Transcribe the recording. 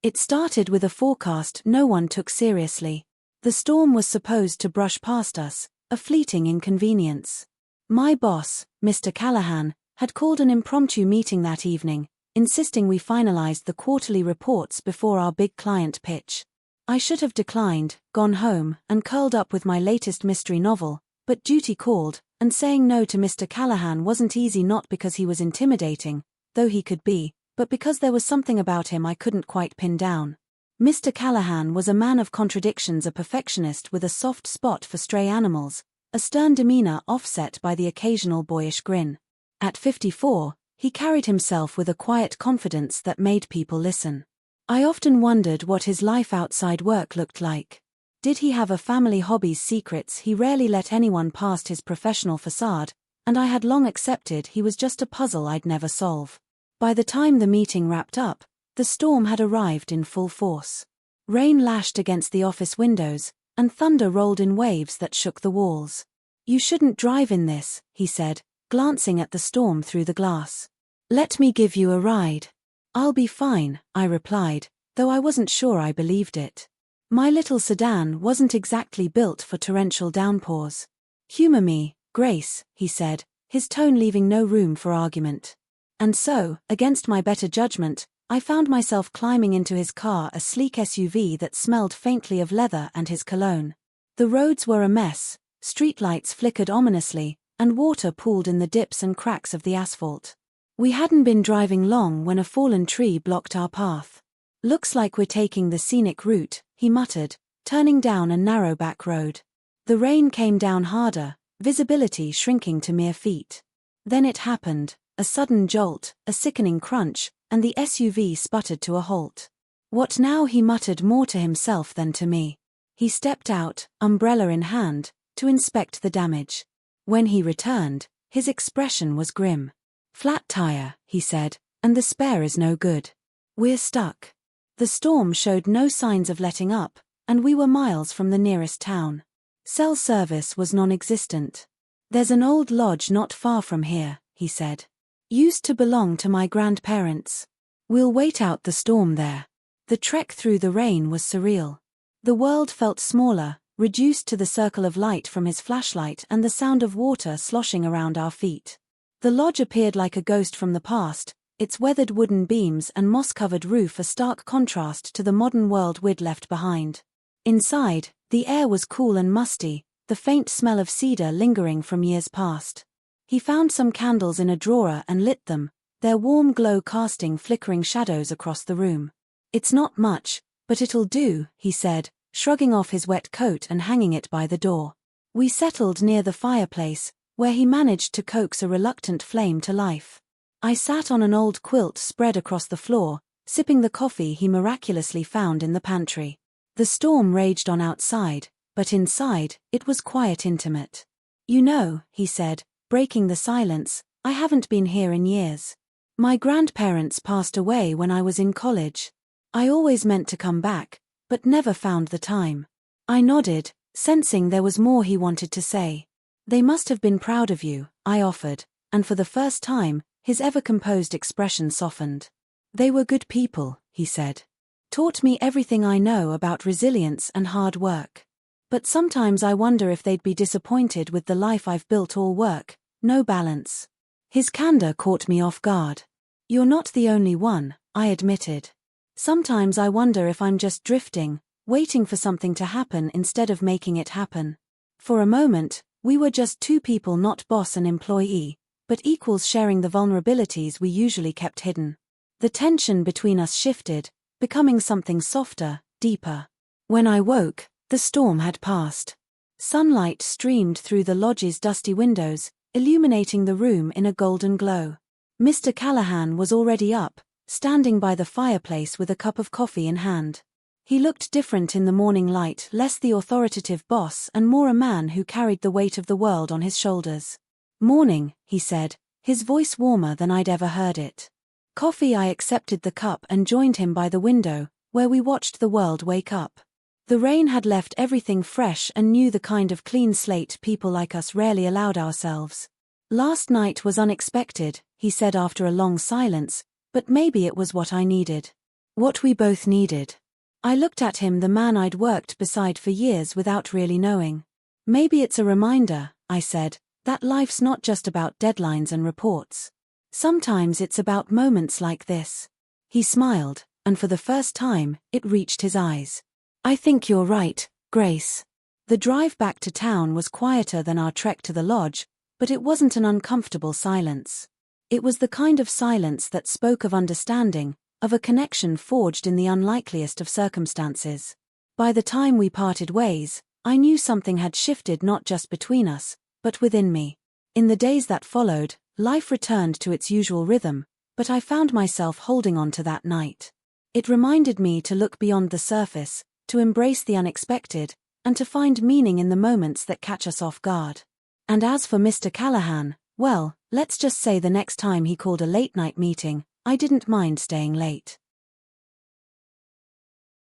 It started with a forecast no one took seriously. The storm was supposed to brush past us, a fleeting inconvenience. My boss, Mr. Callahan, had called an impromptu meeting that evening, insisting we finalized the quarterly reports before our big client pitch. I should have declined, gone home, and curled up with my latest mystery novel, but duty called, and saying no to Mr. Callahan wasn't easy, not because he was intimidating, though he could be, but because there was something about him I couldn't quite pin down. Mr. Callahan was a man of contradictions, a perfectionist with a soft spot for stray animals, a stern demeanor offset by the occasional boyish grin. At 54, he carried himself with a quiet confidence that made people listen. I often wondered what his life outside work looked like. Did he have a family, hobbies, secrets he rarely let anyone past his professional facade, and I had long accepted he was just a puzzle I'd never solve. By the time the meeting wrapped up, the storm had arrived in full force. Rain lashed against the office windows, and thunder rolled in waves that shook the walls. "You shouldn't drive in this," he said, glancing at the storm through the glass. "Let me give you a ride." "I'll be fine," I replied, though I wasn't sure I believed it. My little sedan wasn't exactly built for torrential downpours. "Humor me, Grace," he said, his tone leaving no room for argument. And so, against my better judgment, I found myself climbing into his car, a sleek SUV that smelled faintly of leather and his cologne. The roads were a mess, streetlights flickered ominously, and water pooled in the dips and cracks of the asphalt. We hadn't been driving long when a fallen tree blocked our path. "Looks like we're taking the scenic route," he muttered, turning down a narrow back road. The rain came down harder, visibility shrinking to mere feet. Then it happened, a sudden jolt, a sickening crunch, and the SUV sputtered to a halt. "What now?" he muttered, more to himself than to me. He stepped out, umbrella in hand, to inspect the damage. When he returned, his expression was grim. "Flat tire," he said, "and the spare is no good. We're stuck." The storm showed no signs of letting up, and we were miles from the nearest town. Cell service was non-existent. "There's an old lodge not far from here," he said. "Used to belong to my grandparents. We'll wait out the storm there." The trek through the rain was surreal. The world felt smaller, reduced to the circle of light from his flashlight and the sound of water sloshing around our feet. The lodge appeared like a ghost from the past, its weathered wooden beams and moss-covered roof a stark contrast to the modern world we'd left behind. Inside, the air was cool and musty, the faint smell of cedar lingering from years past. He found some candles in a drawer and lit them, their warm glow casting flickering shadows across the room. "It's not much, but it'll do," he said, shrugging off his wet coat and hanging it by the door. We settled near the fireplace, where he managed to coax a reluctant flame to life. I sat on an old quilt spread across the floor, sipping the coffee he miraculously found in the pantry. The storm raged on outside, but inside, it was quiet, intimate. "You know," he said, breaking the silence, "I haven't been here in years. My grandparents passed away when I was in college. I always meant to come back, but never found the time." I nodded, sensing there was more he wanted to say. "They must have been proud of you," I offered, and for the first time, his ever-composed expression softened. "They were good people," he said. "Taught me everything I know about resilience and hard work. But sometimes I wonder if they'd be disappointed with the life I've built, all work, no balance." His candor caught me off guard. "You're not the only one," I admitted. "Sometimes I wonder if I'm just drifting, waiting for something to happen instead of making it happen." For a moment, we were just two people, not boss and employee, but equals sharing the vulnerabilities we usually kept hidden. The tension between us shifted, becoming something softer, deeper. When I woke, the storm had passed. Sunlight streamed through the lodge's dusty windows, illuminating the room in a golden glow. Mr. Callahan was already up, standing by the fireplace with a cup of coffee in hand. He looked different in the morning light, less the authoritative boss and more a man who carried the weight of the world on his shoulders. "Morning," he said, his voice warmer than I'd ever heard it. "Coffee?" I accepted the cup and joined him by the window, where we watched the world wake up. The rain had left everything fresh and new, the kind of clean slate people like us rarely allowed ourselves. "Last night was unexpected," he said after a long silence, "but maybe it was what I needed." What we both needed. I looked at him, the man I'd worked beside for years without really knowing. Maybe it's a reminder, I said, that life's not just about deadlines and reports. Sometimes it's about moments like this. He smiled, and for the first time, it reached his eyes. I think you're right, Grace. The drive back to town was quieter than our trek to the lodge, but it wasn't an uncomfortable silence. It was the kind of silence that spoke of understanding, of a connection forged in the unlikeliest of circumstances. By the time we parted ways, I knew something had shifted, not just between us, but within me. In the days that followed, life returned to its usual rhythm, but I found myself holding on to that night. It reminded me to look beyond the surface, to embrace the unexpected, and to find meaning in the moments that catch us off guard. And as for Mr. Callahan, well, let's just say the next time he called a late-night meeting, I didn't mind staying late.